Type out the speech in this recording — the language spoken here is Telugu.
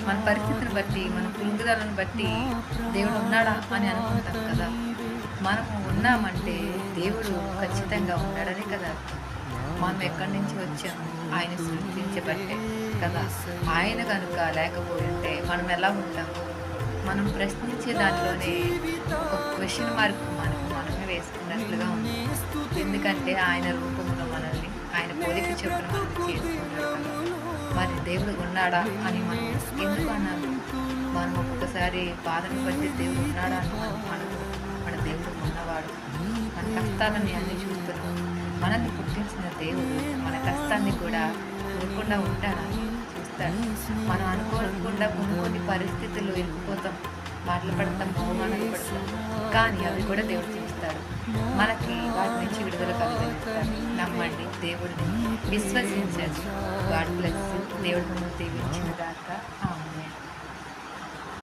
మన పరిస్థితిని బట్టి, మన కృంగుదలను బట్టి దేవుడు ఉన్నాడా అని అనుకుంటాం కదా! మనము ఉన్నామంటే దేవుడు ఖచ్చితంగా ఉన్నాడనే కదా అర్థం. మనం ఎక్కడి నుంచి వచ్చాము? ఆయన సృష్టించబట్టే కదా! ఆయన గనుక లేకపోయుంటే మనం ఎలా ఉంటాము? మనం ప్రశ్నించే దానిలోనే ఒక క్వెషన్ మార్క్ మనమే వేసుకున్నట్లుగా ఉంది. ఎందుకంటే ఆయన రూపంలో మనల్ని, ఆయన పోలిక చొప్పున మనల్ని చేసుకున్నాడు కదా! మరి దేవుడు ఉన్నాడా అని మనం ఎందుకు అనాలి? మనం ఒక్కొక్కసారి బాధను బట్టి దేవుడు ఉన్నాడా అని మనం అనము. మన దేవుడు ఉన్నవాడు. మన కష్టాలని అన్ని చూస్తున్నాం. మనల్ని పుట్టించిన దేవుడు మన కష్టాన్ని కూడా చూడకుండా ఉంటాడా? చూస్తాడు. మనం అనుకోకుండా కొన్ని పరిస్థితుల్లో ఇరుక్కుపోతాం, బాధలు పడతాం, అవమానాలు పడతాం. కానీ అవి కూడా దేవుడు చూస్తాడు. మనకి వాటి నుంచి విడుదల కలుగజేస్తాడు. నమ్మండి, దేవుడిని విశ్వసించండి. God bless you. దేవుడు మిమ్మల్ని దీవించిన దాకా.